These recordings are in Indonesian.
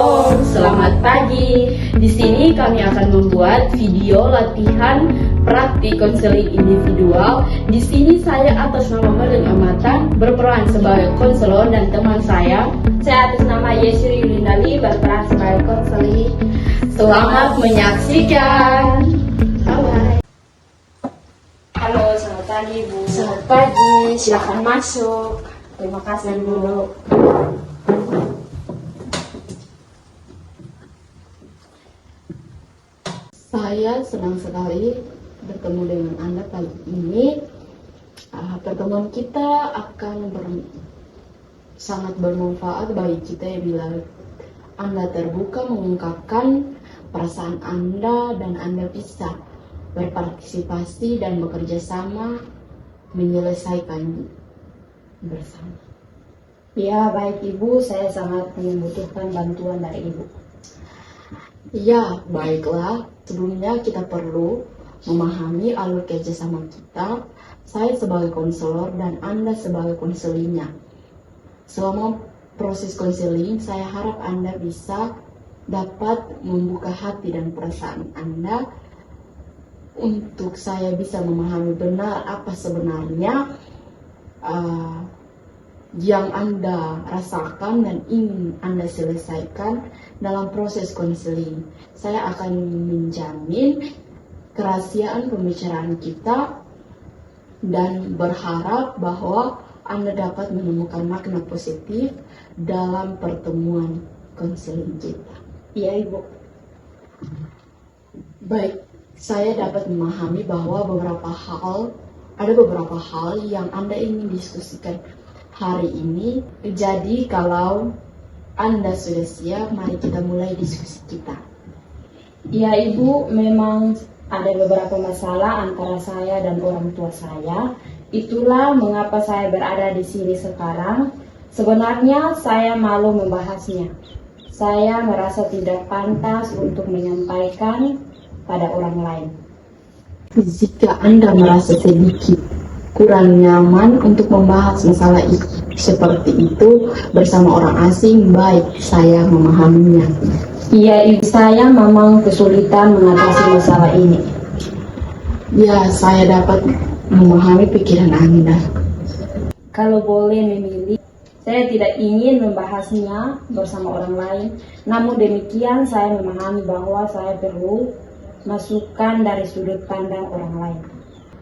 Shalom, selamat pagi. Di sini kami akan membuat video latihan praktik konseling individual. Di sini saya atas nama Merlin Amatan berperan sebagai konselor dan teman saya atas nama Yesri Yulindali berperan sebagai konseling. Selamat menyaksikan. Halo, selamat pagi Bu. Selamat pagi, silakan masuk. Terima kasih Bu. Saya senang sekali bertemu dengan Anda kali ini. Pertemuan kita akan sangat bermanfaat bagi kita bila Anda terbuka mengungkapkan perasaan Anda dan Anda bisa berpartisipasi dan bekerja sama menyelesaikan bersama. Ya, baik Ibu, saya sangat membutuhkan bantuan dari Ibu. Ya, baiklah. Sebelumnya kita perlu memahami alur kerjasama kita. Saya sebagai konselor dan Anda sebagai konselingnya. Selama proses konseling, saya harap Anda bisa dapat membuka hati dan perasaan Anda untuk saya bisa memahami benar apa sebenarnya yang Anda rasakan dan ingin Anda selesaikan dalam proses konseling. Saya akan menjamin kerahasiaan pembicaraan kita dan berharap bahwa Anda dapat menemukan makna positif dalam pertemuan konseling kita. Iya Ibu. Baik, saya dapat memahami bahwa ada beberapa hal yang Anda ingin diskusikan hari ini. Jadi kalau Anda sudah siap, mari kita mulai diskusi kita. Iya Ibu, memang ada beberapa masalah antara saya dan orang tua saya. Itulah mengapa saya berada di sini sekarang. Sebenarnya saya malu membahasnya. Saya merasa tidak pantas untuk menyampaikan pada orang lain. Jika Anda merasa sedikit kurang nyaman untuk membahas masalah seperti itu bersama orang asing, baik, saya memahaminya. Iya, Ibu, saya memang kesulitan mengatasi masalah ini. Ya, saya dapat memahami pikiran Anda. Kalau boleh memilih, saya tidak ingin membahasnya bersama orang lain. Namun demikian, saya memahami bahwa saya perlu masukan dari sudut pandang orang lain.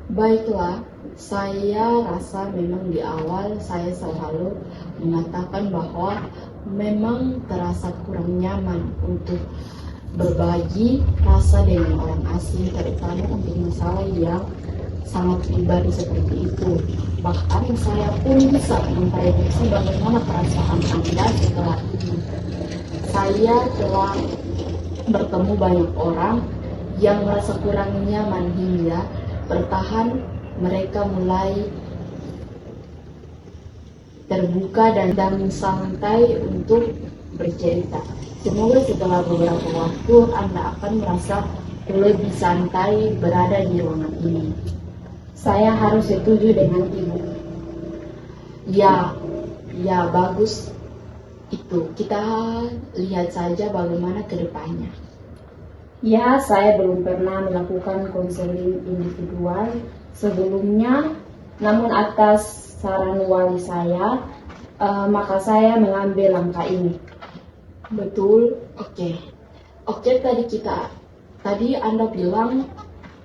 Baiklah, saya rasa memang di awal saya selalu mengatakan bahwa memang terasa kurang nyaman untuk berbagi rasa dengan orang asing, terutama untuk masalah yang sangat pribadi seperti itu. Bahkan saya pun bisa memprediksi bagaimana perasaan Anda setelah ini. Saya telah bertemu banyak orang yang merasa kurang nyaman hingga bertahan mereka mulai terbuka dan santai untuk bercerita. Semoga setelah beberapa waktu Anda akan merasa lebih santai berada di ruangan ini. Saya harus setuju dengan Ibu. Ya, bagus itu. Kita lihat saja bagaimana ke depannya. Ya, saya belum pernah melakukan konseling individual sebelumnya, namun atas saran wali saya, maka saya mengambil langkah ini. Betul, oke. Tadi Anda bilang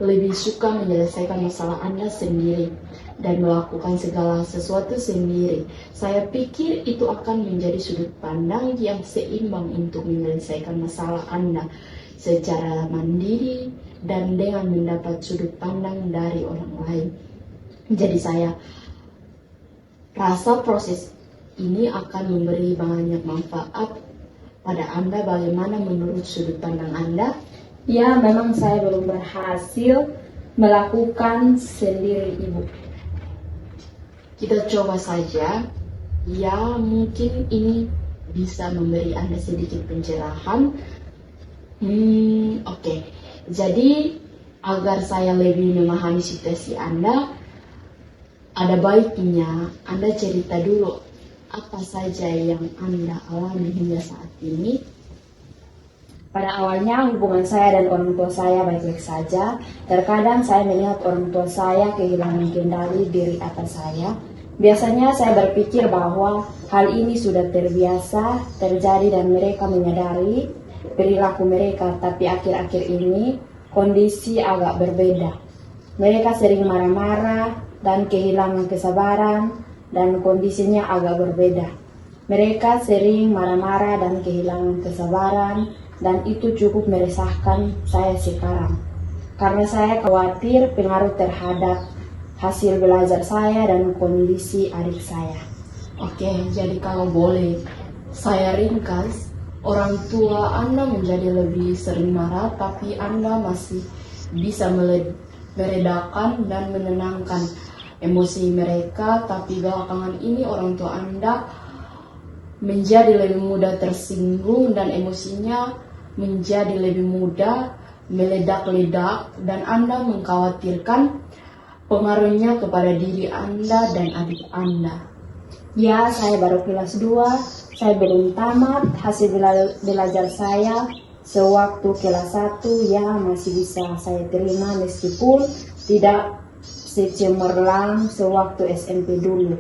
lebih suka menyelesaikan masalah Anda sendiri dan melakukan segala sesuatu sendiri. Saya pikir itu akan menjadi sudut pandang yang seimbang untuk menyelesaikan masalah Anda secara mandiri dan dengan mendapat sudut pandang dari orang lain. Jadi saya rasa proses ini akan memberi banyak manfaat pada Anda. Bagaimana menurut sudut pandang Anda? Ya, memang saya belum berhasil melakukan sendiri Ibu. Kita coba saja. Ya, mungkin ini bisa memberi Anda sedikit pencerahan. Oke. Jadi agar saya lebih memahami situasi Anda, ada baiknya Anda cerita dulu apa saja yang Anda alami hingga saat ini. Pada awalnya hubungan saya dan orang tua saya baik-baik saja. Terkadang saya melihat orang tua saya kehilangan kendali diri atas saya. Biasanya saya berpikir bahwa hal ini sudah terbiasa terjadi dan mereka menyadari perilaku mereka, tapi akhir-akhir ini kondisi agak berbeda. Mereka sering marah-marah dan kehilangan kesabaran dan kondisinya agak berbeda. Mereka sering marah-marah dan kehilangan kesabaran dan itu cukup meresahkan saya sekarang. Karena saya khawatir pengaruh terhadap hasil belajar saya dan kondisi adik saya. Oke, jadi kalau boleh saya ringkas, orang tua Anda menjadi lebih sering marah, tapi Anda masih bisa meredakan dan menenangkan emosi mereka, tapi belakangan ini orang tua Anda menjadi lebih mudah tersinggung dan emosinya menjadi lebih mudah meledak-ledak, dan Anda mengkhawatirkan pengaruhnya kepada diri Anda dan adik Anda. Ya, saya baru kelas 2, saya belum tamat. Hasil belajar saya sewaktu kelas 1 ya masih bisa saya terima meskipun tidak secemerlang sewaktu SMP dulu.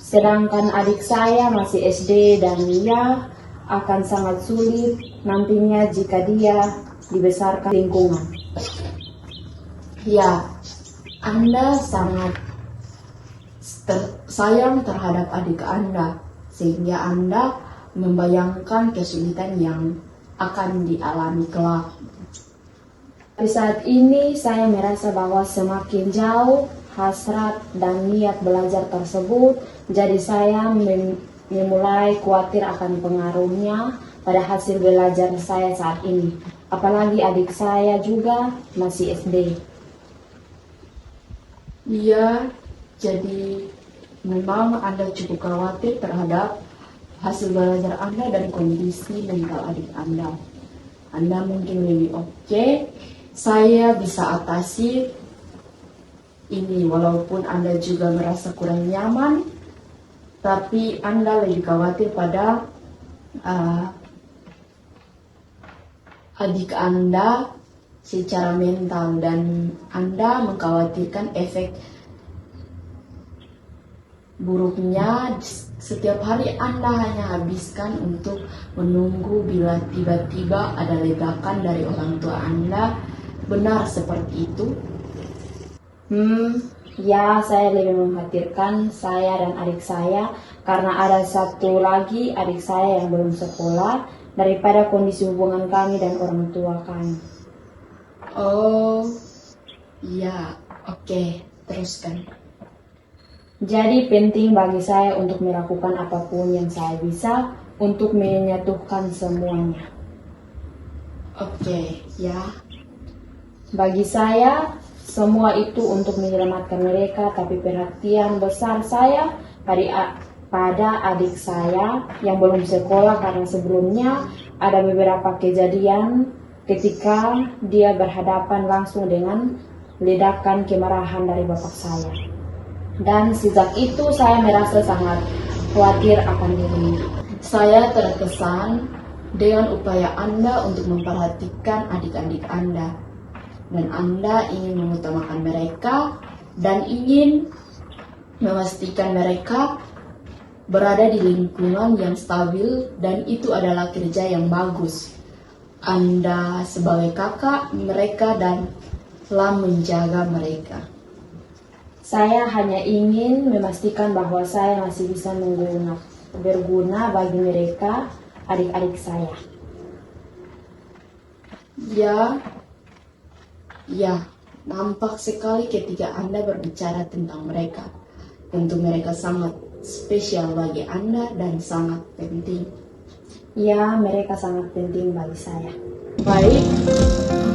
Sedangkan adik saya masih SD dan ya akan sangat sulit nantinya jika dia dibesarkan lingkungan. Ya, Anda sangat sayang terhadap adik Anda, sehingga Anda membayangkan kesulitan yang akan dialami kelak. Di saat ini saya merasa bahwa semakin jauh hasrat dan niat belajar tersebut, jadi saya memulai khawatir akan pengaruhnya pada hasil belajar saya saat ini. Apalagi adik saya juga masih SD. Ya, jadi memang Anda cukup khawatir terhadap hasil belajar Anda dan kondisi mental adik Anda. Anda mungkin lebih oke, saya bisa atasi ini walaupun Anda juga merasa kurang nyaman, tapi Anda lebih khawatir pada adik Anda secara mental, dan Anda mengkhawatirkan efek buruknya setiap hari Anda hanya habiskan untuk menunggu bila tiba-tiba ada ledakan dari orang tua Anda. Benar seperti itu? Ya, saya lebih mengkhawatirkan saya dan adik saya karena ada satu lagi adik saya yang belum sekolah daripada kondisi hubungan kami dan orang tua kami. Oh, iya, oke, teruskan. Jadi penting bagi saya untuk melakukan apapun yang saya bisa untuk menyatukan semuanya. Oke, ya. Bagi saya, semua itu untuk menyelamatkan mereka, tapi perhatian besar saya pada adik saya yang belum sekolah karena sebelumnya ada beberapa kejadian ketika dia berhadapan langsung dengan ledakan kemarahan dari bapak saya. Dan sejak itu saya merasa sangat khawatir akan dirinya. Saya terkesan dengan upaya Anda untuk memperhatikan adik-adik Anda, dan Anda ingin mengutamakan mereka dan ingin memastikan mereka berada di lingkungan yang stabil, dan itu adalah kerja yang bagus. Anda sebagai kakak mereka dan telah menjaga mereka. Saya hanya ingin memastikan bahwa saya masih bisa berguna bagi mereka, adik-adik saya. Ya, nampak sekali ketika Anda berbicara tentang mereka. Tentu mereka sangat spesial bagi Anda dan sangat penting. Ya, mereka sangat penting bagi saya. Baik,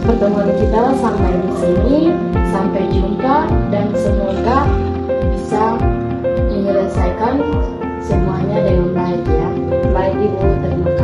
pertemuan kita sampai di sini. Sampai jumpa dan semoga bisa menyelesaikan semuanya dengan baik ya. Baik Ibu, terima kasih.